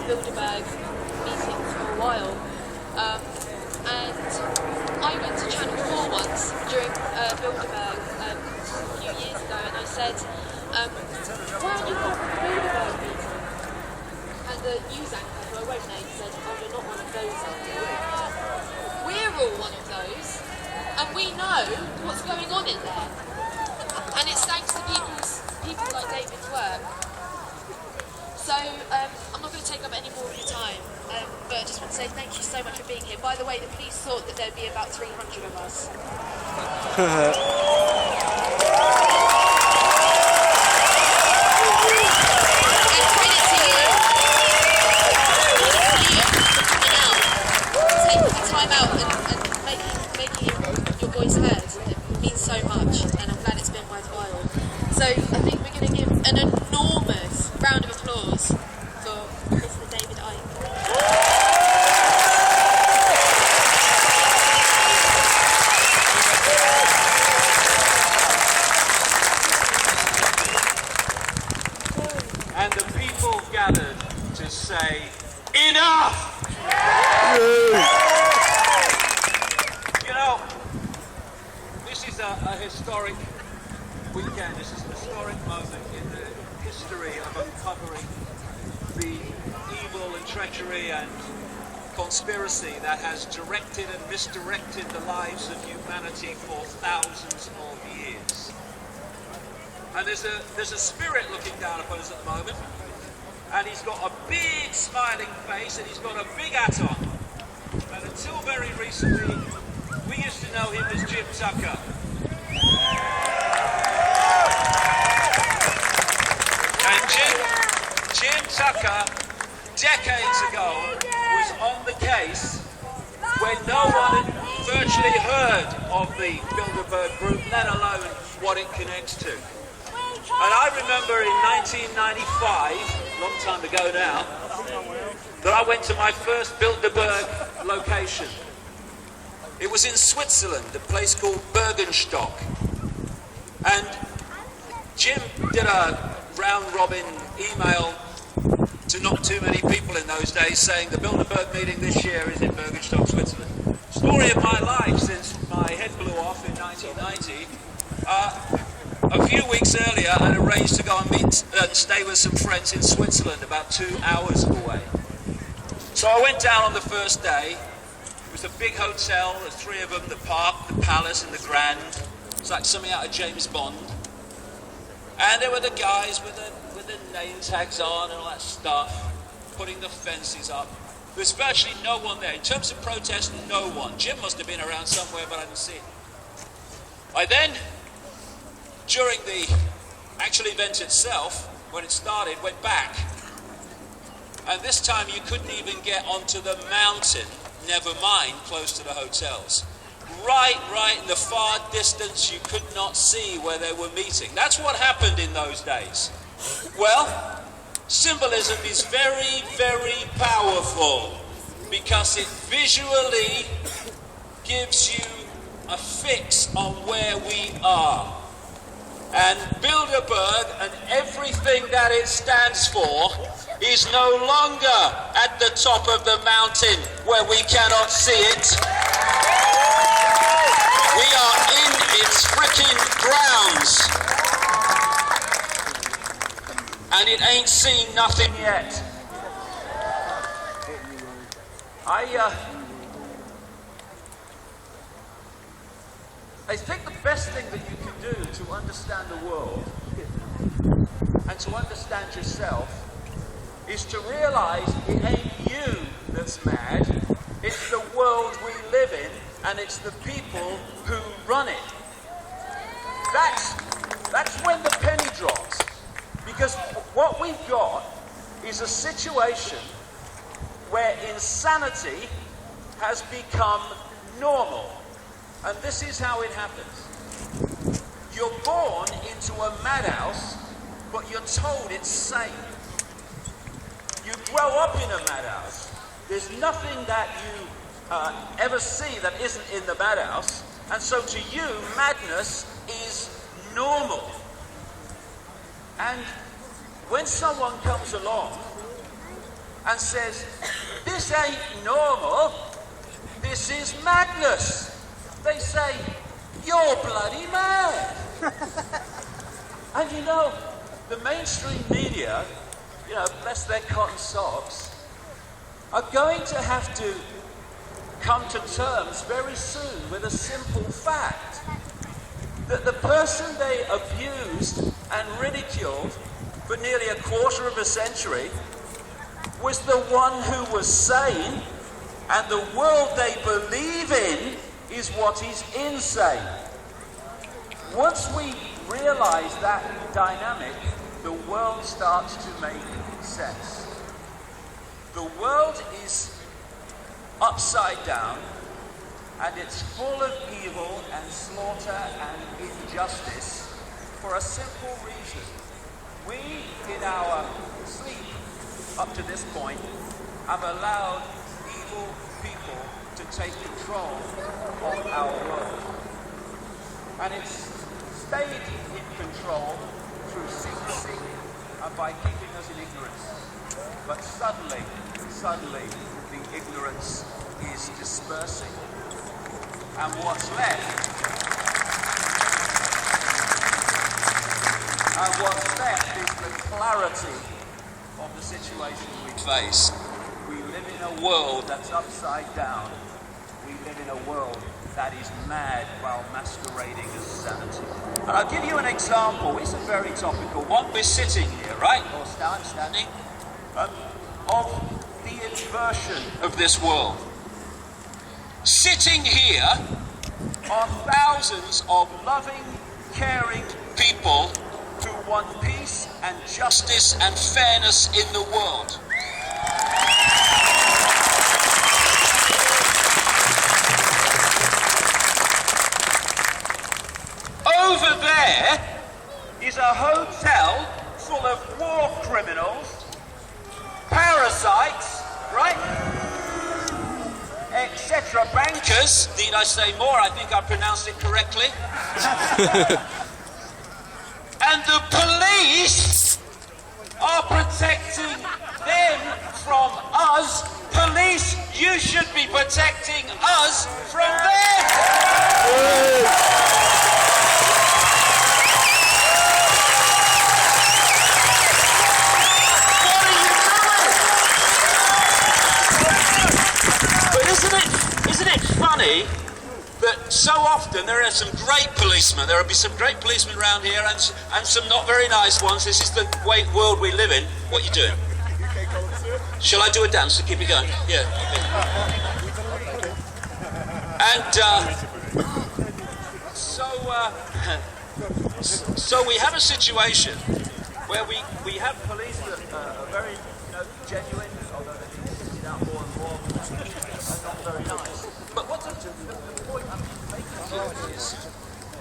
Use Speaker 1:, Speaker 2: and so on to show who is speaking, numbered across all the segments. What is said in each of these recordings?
Speaker 1: bilderberg meetings for a while, and I went to Channel 4 once during bilderberg a few years ago, and I said, why aren't you part of the bilderberg meeting? And the news anchor, who I won't name, said, oh, you're not one of those, are you? We're all one of those, and we know what's going on in there. And it's thanks to people like David's work. So I'm not going to take up any more of your time, but I just want to say thank you so much for being here. By the way, the police thought that there'd be about 300 of us. And credit to you. Taking the time out and making your voice heard. It means so much, and I'm glad it's been worthwhile. So I think we're going to give an enormous round of applause for Mr. David Icke.
Speaker 2: And the people gathered to say, enough! You know, this is a historic weekend. This is an historic moment in the history of uncovering the evil and treachery and conspiracy that has directed and misdirected the lives of humanity for thousands of years. And there's a spirit looking down upon us at the moment, and he's got a big smiling face and he's got a big hat on. And until very recently, we used to know him as Jim Tucker. And Jim Tucker, decades ago, was on the case when no one had virtually heard of the Bilderberg group, let alone what it connects to. And I remember in 1995, a long time ago now, that I went to my first Bilderberg location. It was in Switzerland, a place called Bergenstock. And Jim did a round-robin email to not too many people in those days saying the Bilderberg meeting this year is in Bergenstock, Switzerland. Story of my life since my head blew off in 1990. A few weeks earlier, I'd arranged to go and meet and stay with some friends in Switzerland, about 2 hours away. So I went down on the first day. It was a big hotel, the three of them, the Park, the Palace and the Grand. It's like something out of James Bond. And there were the guys with the name tags on and all that stuff, putting the fences up. There was virtually no one there. In terms of protest, no one. Jim must have been around somewhere, but I didn't see him. I then, during the actual event itself, when it started, went back. And this time you couldn't even get onto the mountain, never mind close to the hotels. Right in the far distance, you could not see where they were meeting. That's what happened in those days. Well, symbolism is very, very powerful because it visually gives you a fix on where we are. And Bilderberg and everything that it stands for is no longer at the top of the mountain where we cannot see it. We are in its freaking grounds. And it ain't seen nothing yet. I think the best thing that you can do to understand the world and to understand yourself is to realize it ain't you that's mad, it's the world we live in and it's the people who run it. That's when the penny drops, because what we've got is a situation where insanity has become normal. And this is how it happens. You're born into a madhouse, but you're told it's sane. You grow up in a madhouse. There's nothing that you ever see that isn't in the madhouse. And so to you, madness is normal. And when someone comes along and says, "This ain't normal, this is madness." They say, "You're bloody mad." And you know, the mainstream media, you know, bless their cotton socks, are going to have to come to terms very soon with a simple fact, that the person they abused and ridiculed for nearly a quarter of a century was the one who was sane, and the world they believe in is what is insane. Once we realize that dynamic, the world starts to make sense. The world is upside down, and it's full of evil and slaughter and injustice for a simple reason. We, in our sleep up to this point, have allowed evil people to take control of our world. And it's stayed in control through secrecy and by keeping us in ignorance. But suddenly, the ignorance is dispersing. And what's left is the clarity of the situation we face. We live in a world that's upside down. We live in a world that is mad while masquerading as sanity. And I'll give you an example. It's a very topical one. We're sitting here, right? Or standing. Of the inversion of this world. Sitting here are thousands of loving, caring people who want peace and justice and fairness in the world. Over there is a hotel full of war criminals, parasites, right? Etc. Bankers. Need I say more? I think I pronounced it correctly. And the police are protecting them from us. Police, you should be protecting us from them. Isn't it funny that so often there are some great policemen, there will be some great policemen around here and some not very nice ones. This is the world we live in. What are you doing? Shall I do a dance to keep it going? Yeah. And so we have a situation where we have police that are very genuine, although they need to sit out more and more. Not very nice. But what the point I'm making is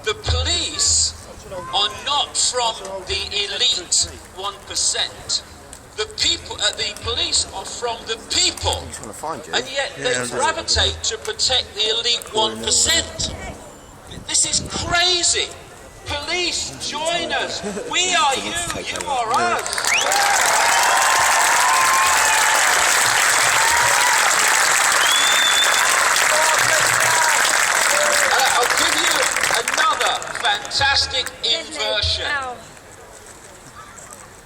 Speaker 2: the police are not from the elite 1%. The people, the police are from the people, and yet they gravitate to protect the elite 1%. This is crazy. Police, join us. We are you. You are us. Fantastic inversion.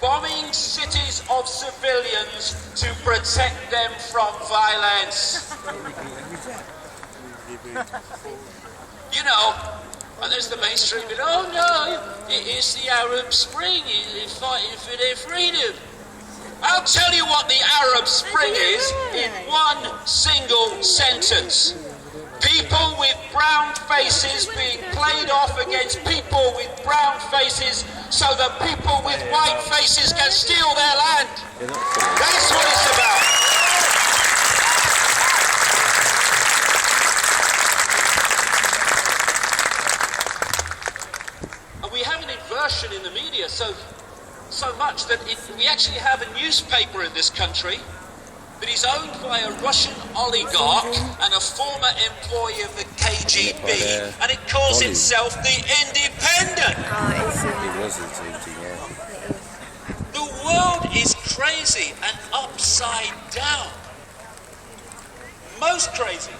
Speaker 2: Bombing cities of civilians to protect them from violence. You know, and there's the mainstream, but oh no, it is the Arab Spring, it's fighting for their freedom. I'll tell you what the Arab Spring is in one single sentence. People with brown faces being played off against people with brown faces so that people with white faces can steal their land. That's what it's about. And we have an inversion in the media so much that we actually have a newspaper in this country that is owned by a Russian oligarch and a former employee of the KGB, and it calls itself The Independent. The world is crazy and upside down. Most crazy.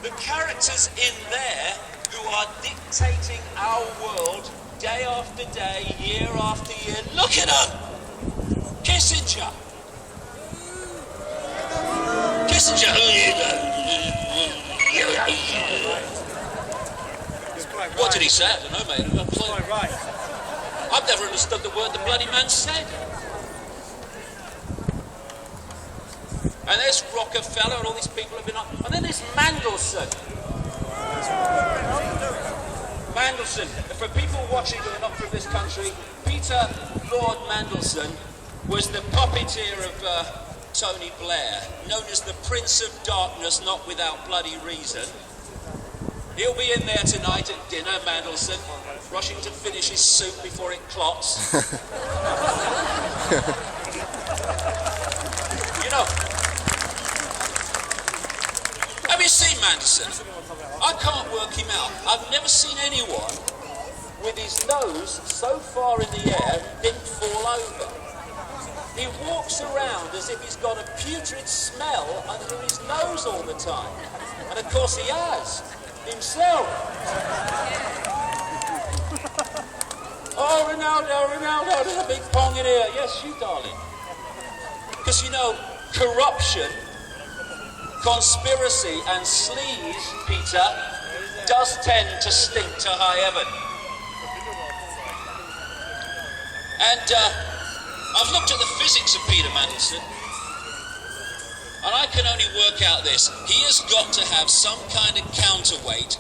Speaker 2: The characters in there who are dictating our world day after day, year after year. Look at them! Kissinger! What did he say? I don't know, mate. I've never understood the word the bloody man said. And there's Rockefeller and all these people have been on. And then there's Mandelson. Mandelson. For people watching who are not from this country, Peter Lord Mandelson was the puppeteer of Tony Blair, known as the Prince of Darkness, not without bloody reason. He'll be in there tonight at dinner, Mandelson, rushing to finish his soup before it clots. You know, have you seen Mandelson? I can't work him out. I've never seen anyone with his nose so far in the air he didn't fall over. He walks around as if he's got a putrid smell under his nose all the time. And of course he has, himself. Oh, Ronaldo, there's a big pong in here. Yes, you, darling. Because, you know, corruption, conspiracy and sleaze, Peter, does tend to stink to high heaven. And I've looked at the physics of Peter Mandelson, and I can only work out this. He has got to have some kind of counterweight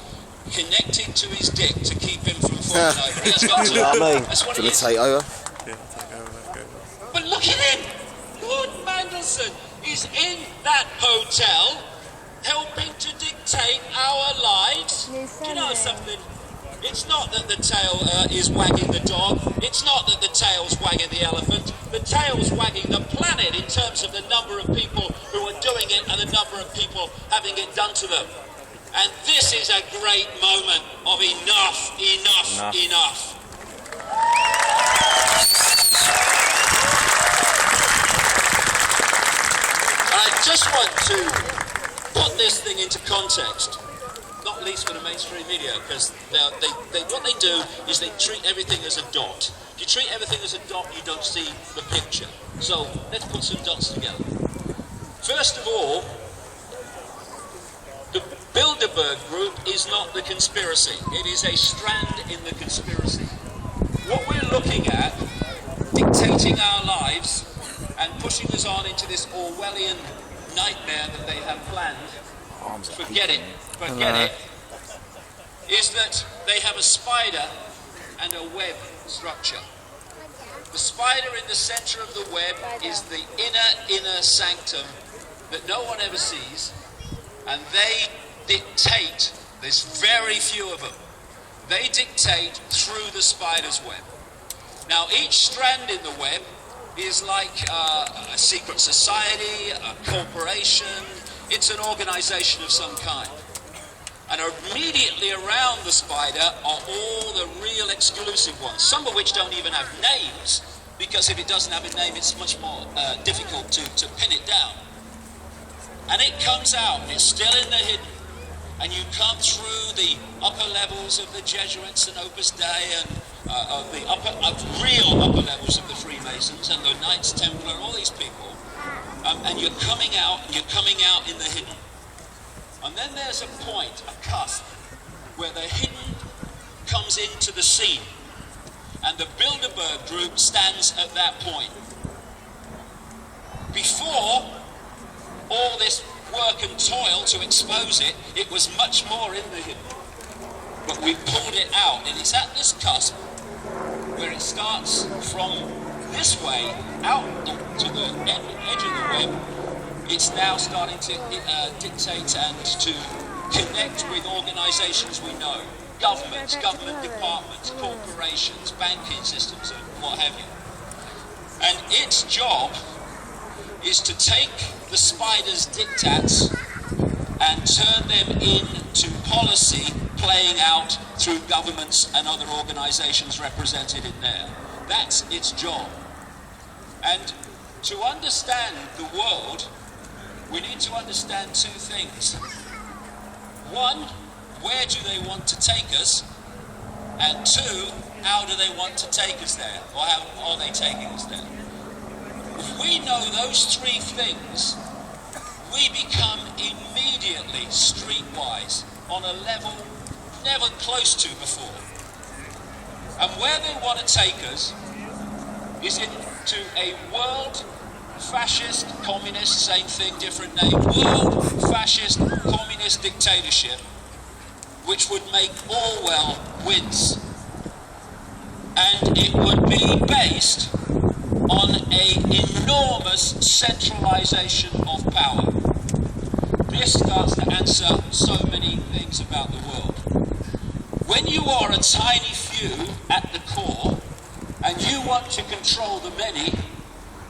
Speaker 2: connected to his dick to keep him from falling over. He has got to. That's what it is.
Speaker 3: Take over.
Speaker 2: But look at him! Lord Mandelson is in that hotel helping to dictate our lives. Do you know something? It's not that the tail is wagging the dog. It's not that the tail's wagging the elephant. The tail's wagging the planet in terms of the number of people who are doing it and the number of people having it done to them. And this is a great moment of enough. I just want to put this thing into context, not least for the mainstream media, because what they do is they treat everything as a dot. If you treat everything as a dot, you don't see the picture. So let's put some dots together. First of all, the Bilderberg group is not the conspiracy. It is a strand in the conspiracy. What we're looking at, dictating our lives and pushing us on into this Orwellian nightmare that they have planned, forget it, is that they have a spider and a web structure. The spider in the center of the web is the inner sanctum that no one ever sees, and they dictate, there's very few of them, they dictate through the spider's web. Now each strand in the web is like a secret society, a corporation, it's an organization of some kind. And immediately around the spider are all the real exclusive ones, some of which don't even have names, because if it doesn't have a name, it's much more difficult to pin it down. And it comes out, and it's still in the hidden, and you come through the upper levels of the Jesuits and Opus Dei, and the real upper levels of the Freemasons and the Knights Templar, all these people, and you're coming out in the hidden. And then there's a point, a cusp, where the hidden comes into the scene. And the Bilderberg group stands at that point. Before all this work and toil to expose it, it was much more in the hidden. But we pulled it out, and it's at this cusp where it starts from this way out to the edge of the web. It's now starting to dictate and to connect with organisations we know. Governments, government departments, corporations, banking systems, and what have you. And its job is to take the spider's diktats and turn them into policy playing out through governments and other organisations represented in there. That's its job. And To understand the world, we need to understand two things. One, where do they want to take us? And two, how do they want to take us there? Or how are they taking us there? If we know those three things, we become immediately streetwise on a level never close to before. And where they want to take us is into a world fascist, communist, same thing, different name, world fascist, communist dictatorship, which would make Orwell wince. And it would be based on an enormous centralization of power. This starts to answer so many things about the world. When you are a tiny few at the core, and you want to control the many,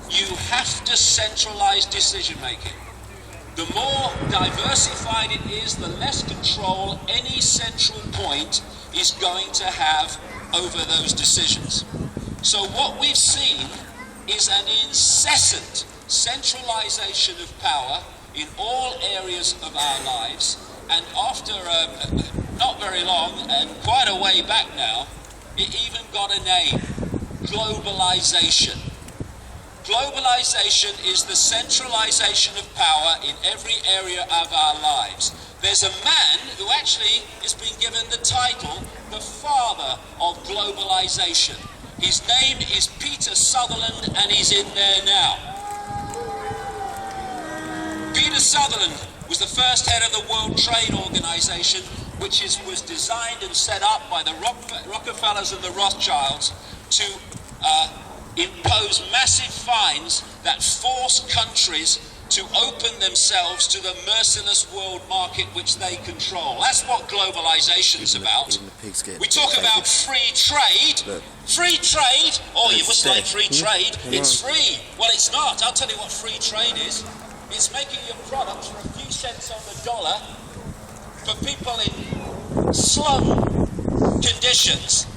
Speaker 2: you have to centralize decision making. The more diversified it is, the less control any central point is going to have over those decisions. So what we've seen is an incessant centralization of power in all areas of our lives, and after not very long, and quite a way back now, it even got a name: globalization. Globalization is the centralization of power in every area of our lives. There's a man who actually has been given the title, the father of globalization. His name is Peter Sutherland, and he's in there now. Peter Sutherland was the first head of the World Trade Organization, which was designed and set up by the Rockefellers and the Rothschilds to impose massive fines that force countries to open themselves to the merciless world market which they control. That's what globalization's about. We talk about free trade. Free trade? Oh, you must like free trade. It's free. Well, it's not. I'll tell you what free trade is. It's making your products for a few cents on the dollar for people in slum conditions,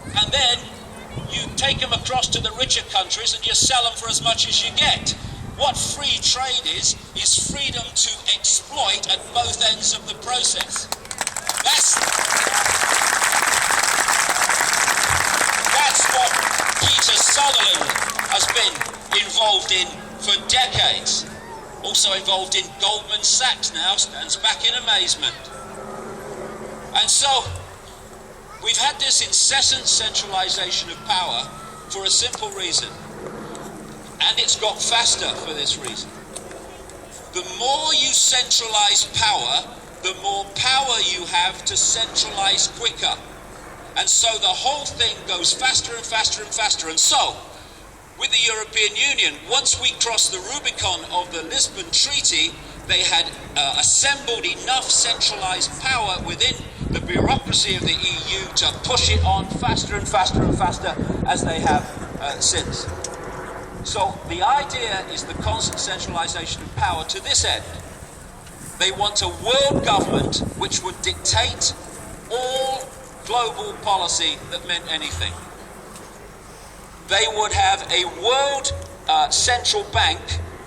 Speaker 2: and then you take them across to the richer countries and you sell them for as much as you get. What free trade is freedom to exploit at both ends of the process. That's what Peter Sutherland has been involved in for decades. Also involved in Goldman Sachs now, stands back in amazement. And so, we've had this incessant centralization of power for a simple reason. And it's got faster for this reason. The more you centralize power, the more power you have to centralize quicker. And so the whole thing goes faster and faster and faster. And so, with the European Union, once we crossed the Rubicon of the Lisbon Treaty, they had assembled enough centralized power within the bureaucracy of the EU to push it on faster and faster and faster as they have since. So the idea is the constant centralization of power to this end. They want a world government which would dictate all global policy that meant anything. They would have a world central bank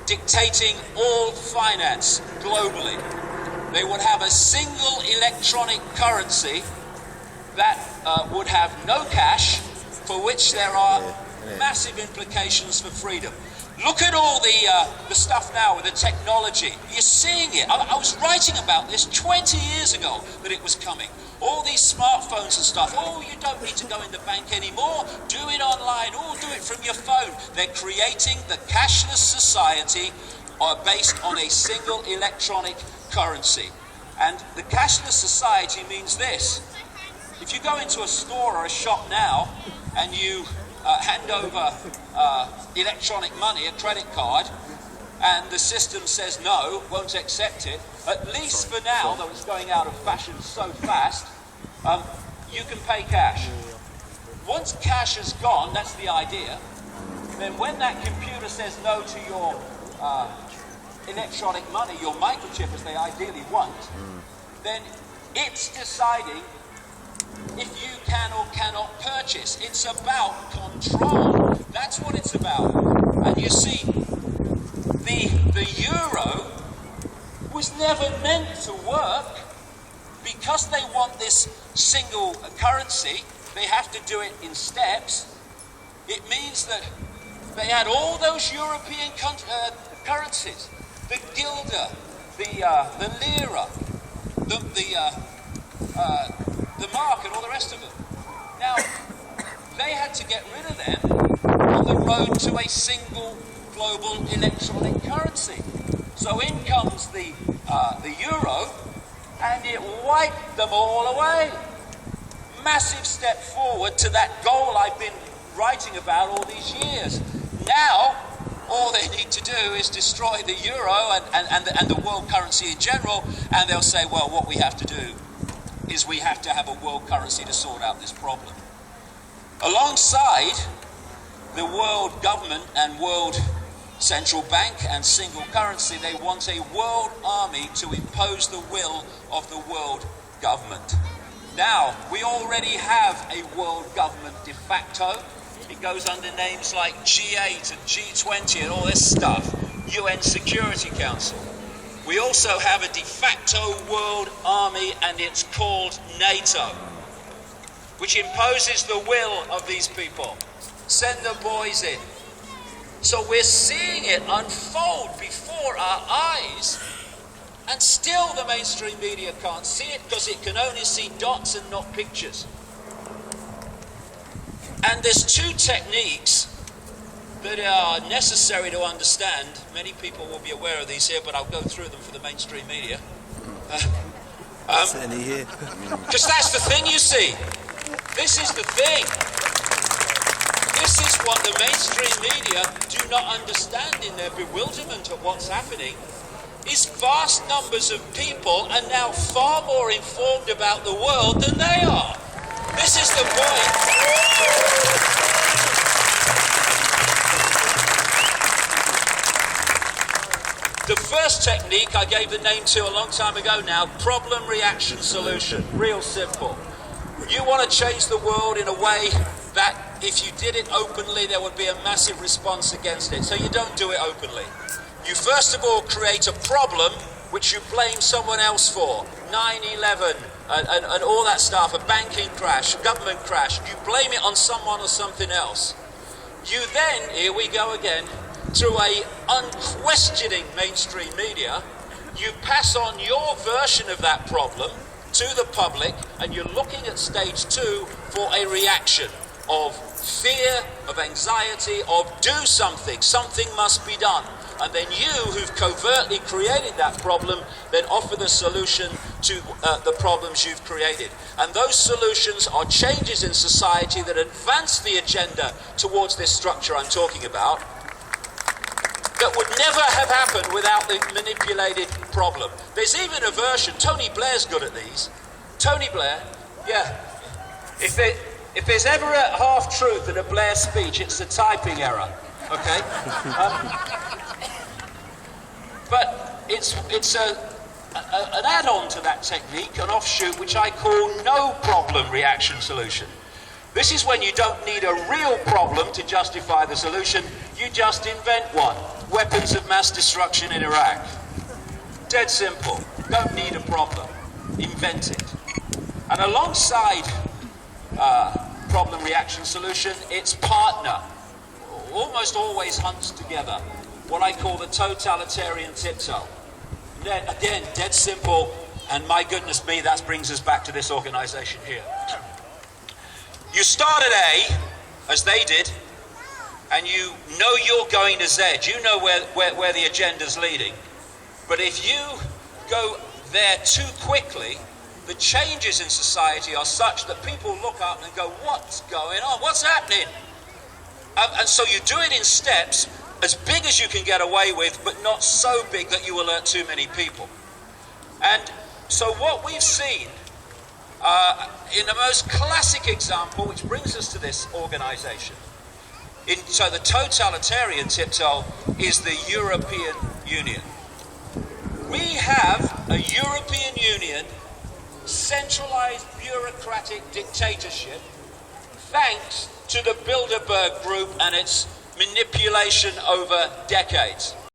Speaker 2: dictating all finance globally. They would have a single electronic currency that would have no cash, for which there are massive implications for freedom. Look at all the stuff now with the technology. You're seeing it. I was writing about this 20 years ago that it was coming. All these smartphones and stuff. Oh, you don't need to go in the bank anymore. Do it online. Oh, do it from your phone. They're creating the cashless society based on a single electronic currency. And the cashless society means this. If you go into a store or a shop now and you hand over electronic money, a credit card, and the system says no, won't accept it, at least for now, though it's going out of fashion so fast, you can pay cash. Once cash is gone, that's the idea, then when that computer says no to your electronic money, your microchip as they ideally want, then it's deciding if you can or cannot purchase. It's about control. That's what it's about. And you see, the euro was never meant to work. Because they want this single currency, they have to do it in steps. It means that they had all those European currencies, the guilder, the lira, the mark, and all the rest of them. Now, they had to get rid of them on the road to a single global electronic currency. So in comes the euro, and it wiped them all away. Massive step forward to that goal I've been writing about all these years. Now, all they need to do is destroy the euro and the world currency in general, and they'll say, well, what we have to do is we have to have a world currency to sort out this problem. Alongside the world government and world central bank and single currency, they want a world army to impose the will of the world government. Now, we already have a world government de facto. It goes under names like G8 and G20 and all this stuff, UN Security Council. We also have a de facto world army, and it's called NATO, which imposes the will of these people. Send the boys in. So we're seeing it unfold before our eyes, and still the mainstream media can't see it because it can only see dots and not pictures. And there's two techniques that are necessary to understand. Many people will be aware of these here, but I'll go through them for the mainstream media. Because that's the thing, you see. This is the thing. This is what the mainstream media do not understand in their bewilderment at what's happening, is vast numbers of people are now far more informed about the world than they are. This is the point. The first technique I gave the name to a long time ago now, problem, reaction, solution. Real simple. You want to change the world in a way that if you did it openly, there would be a massive response against it. So you don't do it openly. You first of all create a problem which you blame someone else for. 9/11 and all that stuff, a banking crash, a government crash. You blame it on someone or something else. You then, here we go again, through a unquestioning mainstream media, you pass on your version of that problem to the public, and you're looking at stage 2 for a reaction of fear, of anxiety, of do something, something must be done. And then you, who've covertly created that problem, then offer the solution to the problems you've created. And those solutions are changes in society that advance the agenda towards this structure I'm talking about, that would never have happened without the manipulated problem. There's even a version, Tony Blair's good at these. Tony Blair, yeah. If there's ever a half-truth in a Blair speech, it's a typing error, okay? But it's an add-on to that technique, an offshoot, which I call no problem reaction solution. This is when you don't need a real problem to justify the solution, you just invent one. Weapons of mass destruction in Iraq. Dead simple. Don't need a problem. Invent it. And alongside problem reaction solution, its partner almost always hunts together. What I call the totalitarian tiptoe. Then, again, dead simple, and my goodness me, that brings us back to this organization here. You start at A, as they did, and you know you're going to Z. You know where the agenda's leading. But if you go there too quickly, the changes in society are such that people look up and go, what's going on? What's happening? And so you do it in steps, as big as you can get away with, but not so big that you alert too many people. And so what we've seen in the most classic example, which brings us to this organization, so the totalitarian tiptoe is the European Union. We have a European Union centralized bureaucratic dictatorship thanks to the Bilderberg group and its manipulation over decades.